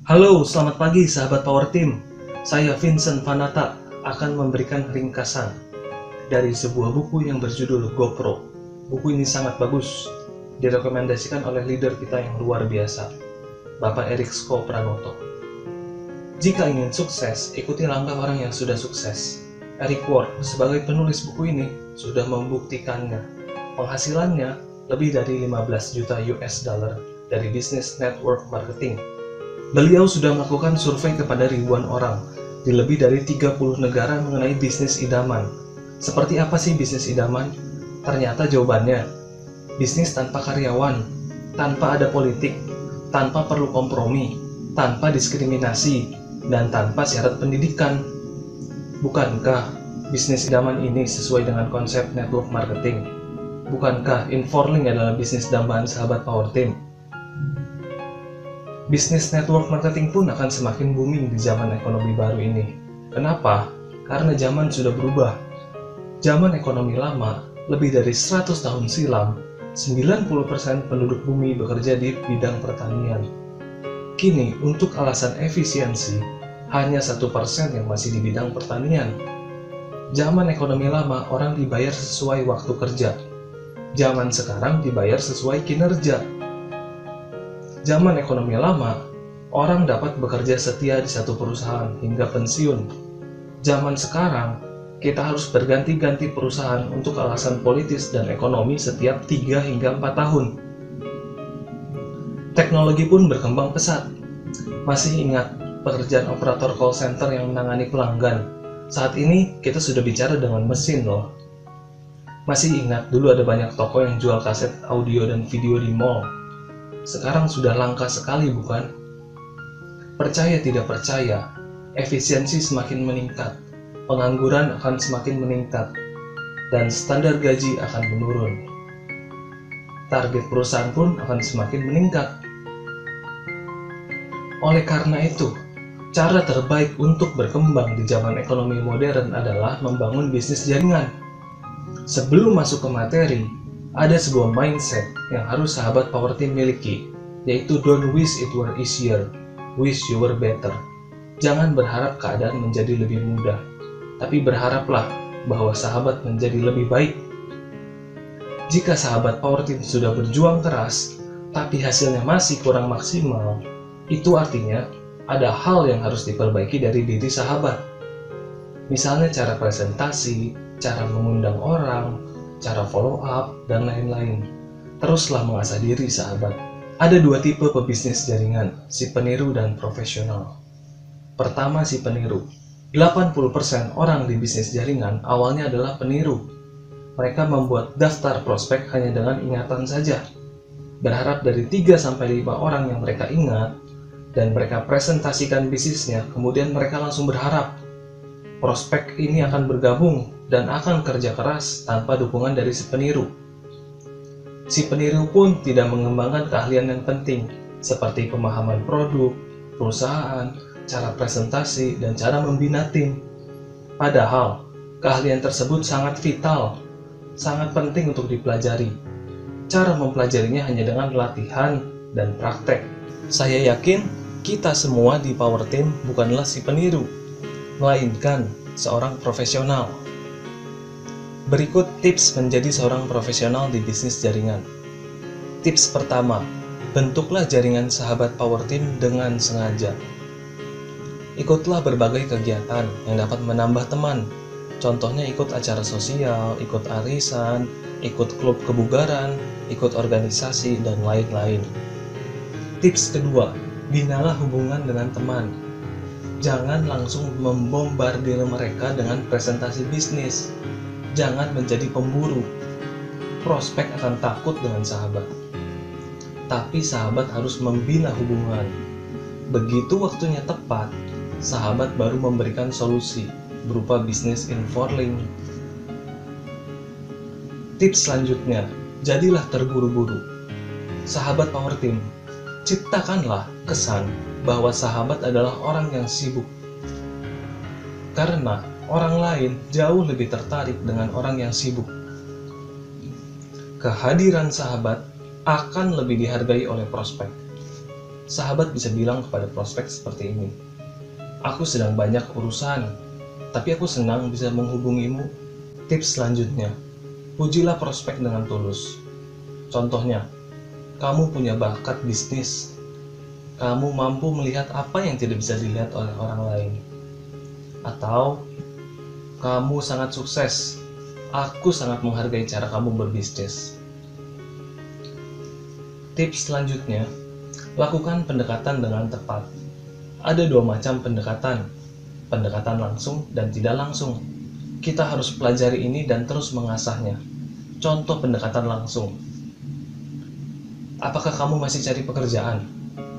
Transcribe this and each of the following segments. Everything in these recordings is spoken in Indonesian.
Halo, selamat pagi sahabat Power Team. Saya Vincent Vanata akan memberikan ringkasan dari sebuah buku yang berjudul GoPro. Buku ini sangat bagus, direkomendasikan oleh leader kita yang luar biasa, Bapak Eric Sko Pranoto. Jika ingin sukses, ikuti langkah orang yang sudah sukses. Eric Ward sebagai penulis buku ini sudah membuktikannya. Penghasilannya lebih dari 15 juta US dollar dari bisnis network marketing. Beliau sudah melakukan survei kepada ribuan orang di lebih dari 30 negara mengenai bisnis idaman. Seperti apa sih bisnis idaman? Ternyata jawabannya, bisnis tanpa karyawan, tanpa ada politik, tanpa perlu kompromi, tanpa diskriminasi, dan tanpa syarat pendidikan. Bukankah bisnis idaman ini sesuai dengan konsep network marketing? Bukankah Inforlink adalah bisnis dambaan sahabat Power Team? Bisnis network marketing pun akan semakin booming di zaman ekonomi baru ini. Kenapa? Karena zaman sudah berubah. Zaman ekonomi lama, lebih dari 100 tahun silam, 90% penduduk bumi bekerja di bidang pertanian. Kini, untuk alasan efisiensi, hanya 1% yang masih di bidang pertanian. Zaman ekonomi lama, orang dibayar sesuai waktu kerja. Zaman sekarang dibayar sesuai kinerja. Zaman ekonomi lama, orang dapat bekerja setia di satu perusahaan hingga pensiun. Zaman sekarang, kita harus berganti-ganti perusahaan untuk alasan politis dan ekonomi setiap 3 hingga 4 tahun. Teknologi pun berkembang pesat. Masih ingat pekerjaan operator call center yang menangani pelanggan? Saat ini, kita sudah bicara dengan mesin loh. Masih ingat dulu ada banyak toko yang jual kaset audio dan video di mall? Sekarang sudah langka sekali, bukan? Percaya tidak percaya, efisiensi semakin meningkat, pengangguran akan semakin meningkat, dan standar gaji akan menurun. Target perusahaan pun akan semakin meningkat. Oleh karena itu, cara terbaik untuk berkembang di zaman ekonomi modern adalah membangun bisnis jaringan. Sebelum masuk ke materi, ada sebuah mindset yang harus sahabat Power Team miliki, yaitu don't wish it were easier, wish you were better. Jangan berharap keadaan menjadi lebih mudah, tapi berharaplah bahwa sahabat menjadi lebih baik. Jika sahabat Power Team sudah berjuang keras, tapi hasilnya masih kurang maksimal, itu artinya ada hal yang harus diperbaiki dari diri sahabat. Misalnya cara presentasi, cara mengundang orang, cara follow up, dan lain-lain. Teruslah mengasah diri sahabat. Ada dua tipe pebisnis jaringan, si peniru dan profesional. Pertama, si peniru. 80% orang di bisnis jaringan awalnya adalah peniru. Mereka membuat daftar prospek hanya dengan ingatan saja. Berharap dari 3-5 orang yang mereka ingat, dan mereka presentasikan bisnisnya, kemudian mereka langsung berharap prospek ini akan bergabung dan akan kerja keras tanpa dukungan dari si peniru. Si peniru pun tidak mengembangkan keahlian yang penting, seperti pemahaman produk, perusahaan, cara presentasi, dan cara membina tim. Padahal, keahlian tersebut sangat vital, sangat penting untuk dipelajari. Cara mempelajarinya hanya dengan latihan dan praktek. Saya yakin kita semua di Power Team bukanlah si peniru, melainkan seorang profesional. Berikut tips menjadi seorang profesional di bisnis jaringan. Tips pertama, bentuklah jaringan sahabat Power Team dengan sengaja. Ikutlah berbagai kegiatan yang dapat menambah teman. Contohnya ikut acara sosial, ikut arisan, ikut klub kebugaran, ikut organisasi, dan lain-lain. Tips kedua, binalah hubungan dengan teman. Jangan langsung membombardir mereka dengan presentasi bisnis. Jangan menjadi pemburu. Prospek akan takut dengan sahabat. Tapi sahabat harus membina hubungan. Begitu waktunya tepat, sahabat baru memberikan solusi berupa bisnis Inforlink. Tips selanjutnya, jadilah terburu-buru. Sahabat Power Team, ciptakanlah kesan bahwa sahabat adalah orang yang sibuk. Karena orang lain jauh lebih tertarik dengan orang yang sibuk. Kehadiran sahabat akan lebih dihargai oleh prospek. sahabat bisa bilang kepada prospek seperti ini, "Aku sedang banyak urusan, tapi aku senang bisa menghubungimu." Tips selanjutnya, pujilah prospek dengan tulus. Contohnya, kamu punya bakat bisnis. Kamu mampu melihat apa yang tidak bisa dilihat oleh orang lain. Atau, kamu sangat sukses. Aku sangat menghargai cara kamu berbisnis. Tips selanjutnya, lakukan pendekatan dengan tepat. Ada dua macam pendekatan, pendekatan langsung dan tidak langsung. Kita harus pelajari ini dan terus mengasahnya. Contoh pendekatan langsung. Apakah kamu masih cari pekerjaan?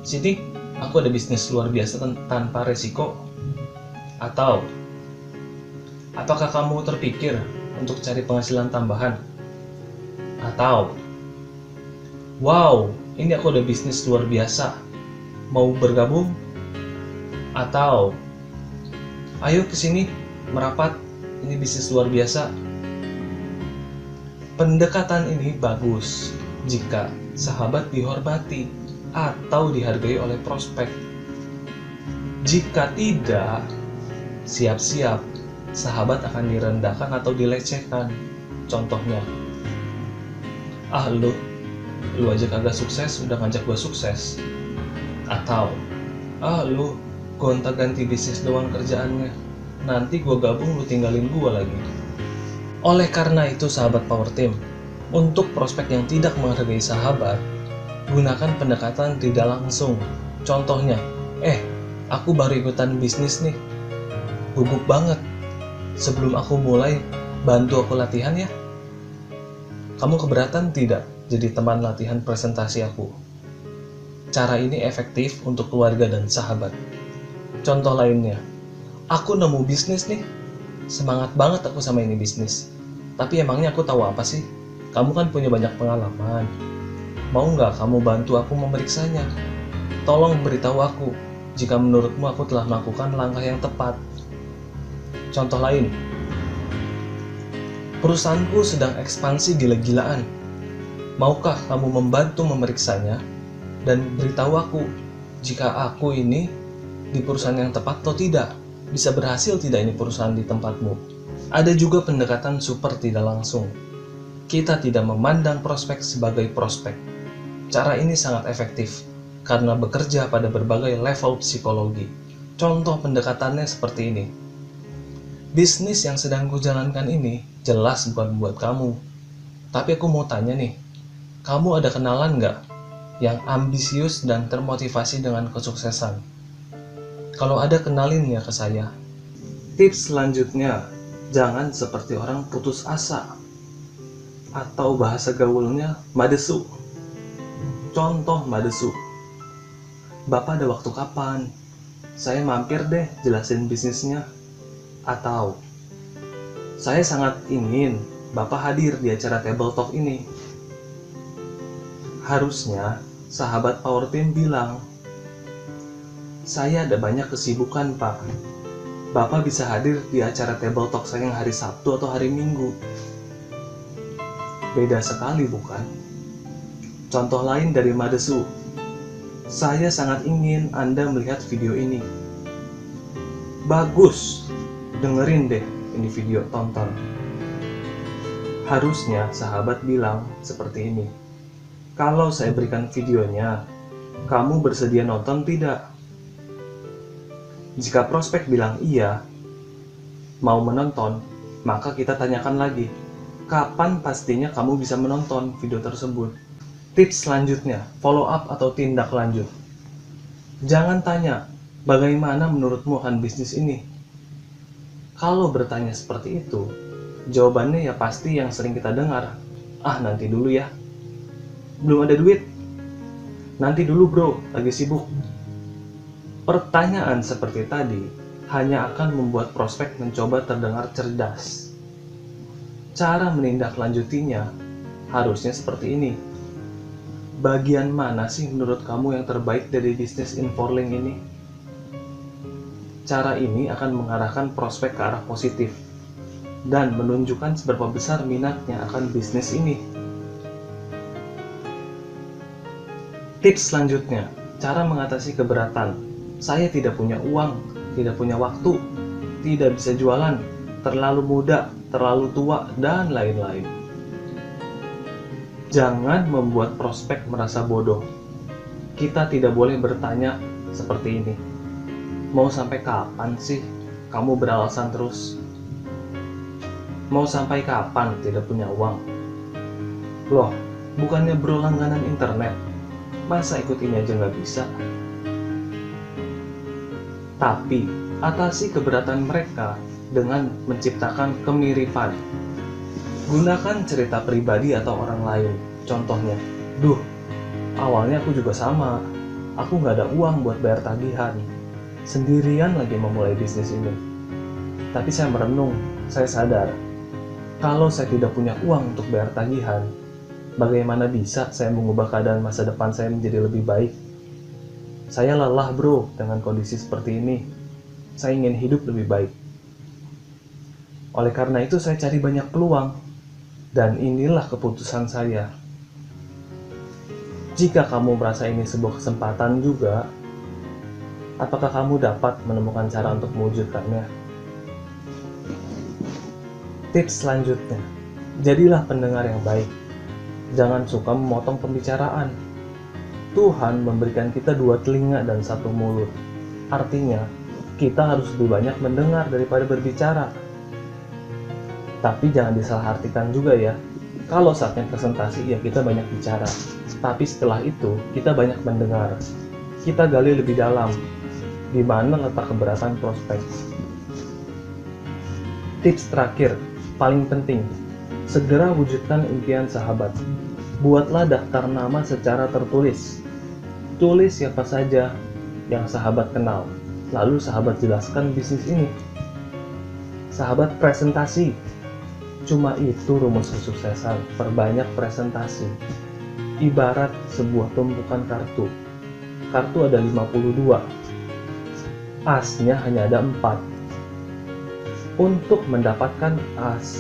Sini, aku ada bisnis luar biasa tanpa resiko. Atau, apakah kamu terpikir untuk cari penghasilan tambahan? Atau, wow, ini aku ada bisnis luar biasa. Mau bergabung? Atau, ayo ke sini, merapat, ini bisnis luar biasa. Pendekatan ini bagus jika sahabat dihormati atau dihargai oleh prospek. Jika tidak, siap-siap sahabat akan direndahkan atau dilecehkan. Contohnya, lu aja kagak sukses udah ngajak gua sukses. Atau, lu gonta-ganti bisnis doang kerjaannya, nanti gua gabung lu tinggalin gua lagi. Oleh karena itu sahabat Power Team, untuk prospek yang tidak menghargai sahabat, gunakan pendekatan tidak langsung. Contohnya, aku baru ikutan bisnis nih, gugup banget. Sebelum aku mulai, bantu aku latihan ya. Kamu keberatan tidak jadi teman latihan presentasi aku? Cara ini efektif untuk keluarga dan sahabat. Contoh lainnya, aku nemu bisnis nih, semangat banget aku sama ini bisnis. Tapi emangnya aku tahu apa sih? Kamu kan punya banyak pengalaman. Mau nggak kamu bantu aku memeriksanya? Tolong beritahu aku jika menurutmu aku telah melakukan langkah yang tepat. Contoh lain, perusahaanku sedang ekspansi gila-gilaan. Maukah kamu membantu memeriksanya dan beritahu aku jika aku ini di perusahaan yang tepat atau tidak? Bisa berhasil tidak ini perusahaan di tempatmu? Ada juga pendekatan super tidak langsung. Kita tidak memandang prospek sebagai prospek. Cara ini sangat efektif karena bekerja pada berbagai level psikologi. Contoh pendekatannya seperti ini. Bisnis yang sedang kujalankan ini jelas bukan buat kamu. Tapi aku mau tanya nih, kamu ada kenalan nggak yang ambisius dan termotivasi dengan kesuksesan? Kalau ada, kenalin ya ke saya. Tips selanjutnya, jangan seperti orang putus asa. Atau bahasa gaulnya, madesu. Contoh madesu. Bapak ada waktu kapan? Saya mampir deh jelasin bisnisnya. Atau, saya sangat ingin Bapak hadir di acara Table Talk ini. Harusnya, sahabat Power Team bilang, saya ada banyak kesibukan Pak. Bapak bisa hadir di acara Table Talk saya yang hari Sabtu atau hari Minggu. Beda sekali bukan? Contoh lain dari madesu. Saya sangat ingin Anda melihat video ini. Bagus, dengerin deh ini video, tonton. Harusnya sahabat bilang seperti ini. Kalau saya berikan videonya, kamu bersedia nonton tidak? Jika prospek bilang iya, mau menonton, maka kita tanyakan lagi, kapan pastinya kamu bisa menonton video tersebut? Tips selanjutnya, follow up atau tindak lanjut. Jangan tanya, bagaimana menurutmu akan bisnis ini? Kalau bertanya seperti itu, jawabannya ya pasti yang sering kita dengar. Nanti dulu ya. Belum ada duit. Nanti dulu bro, lagi sibuk. Pertanyaan seperti tadi hanya akan membuat prospek mencoba terdengar cerdas. Cara menindaklanjutinya harusnya seperti ini. Bagian mana sih menurut kamu yang terbaik dari bisnis Inforlink ini? Cara ini akan mengarahkan prospek ke arah positif dan menunjukkan seberapa besar minatnya akan bisnis ini. Tips selanjutnya, Cara mengatasi keberatan. Saya tidak punya uang, tidak punya waktu, tidak bisa jualan, terlalu muda, terlalu tua, dan lain-lain. Jangan membuat prospek merasa bodoh. Kita tidak boleh bertanya seperti ini. Mau sampai kapan sih kamu beralasan terus? Mau sampai kapan tidak punya uang? Loh, bukannya bro langganan internet? Masa ikut ini aja nggak bisa? Tapi, atasi keberatan mereka dengan menciptakan kemiripan. Gunakan cerita pribadi atau orang lain. Contohnya, duh, awalnya aku juga sama. Aku nggak ada uang buat bayar tagihan. Sendirian lagi memulai bisnis ini. Tapi saya merenung, saya sadar. Kalau saya tidak punya uang untuk bayar tagihan, bagaimana bisa saya mengubah keadaan masa depan saya menjadi lebih baik? Saya lelah bro dengan kondisi seperti ini. Saya ingin hidup lebih baik. Oleh karena itu saya cari banyak peluang. Dan inilah keputusan saya. Jika kamu merasa ini sebuah kesempatan juga, apakah kamu dapat menemukan cara untuk mewujudkannya? Tips selanjutnya, jadilah pendengar yang baik. Jangan suka memotong pembicaraan. Tuhan memberikan kita 2 telinga dan 1 mulut. Artinya, kita harus lebih banyak mendengar daripada berbicara. Tapi jangan disalahartikan juga ya. Kalau saatnya presentasi, ya kita banyak bicara. Tapi setelah itu, kita banyak mendengar. Kita gali lebih dalam. Di mana letak keberatan prospek. Tips terakhir, paling penting. Segera wujudkan impian sahabat. Buatlah daftar nama secara tertulis. Tulis siapa saja yang sahabat kenal. Lalu sahabat jelaskan bisnis ini. Sahabat presentasi. Cuma itu rumus kesuksesan. Perbanyak presentasi. Ibarat sebuah tumpukan kartu. Kartu ada 52. Asnya hanya ada 4. Untuk mendapatkan as,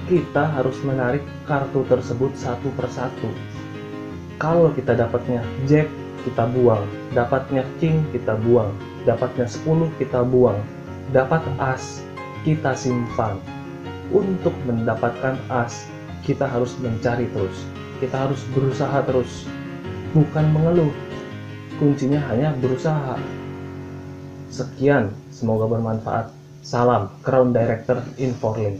kita harus menarik kartu tersebut satu persatu. Kalau kita dapatnya Jack, kita buang. Dapatnya King, kita buang. Dapatnya 10, kita buang. Dapat as, kita simpan. Untuk mendapatkan as, kita harus mencari terus. Kita harus berusaha terus. Bukan mengeluh. Kuncinya hanya berusaha. Sekian, semoga bermanfaat. Salam, Crown Director in 4 Lane.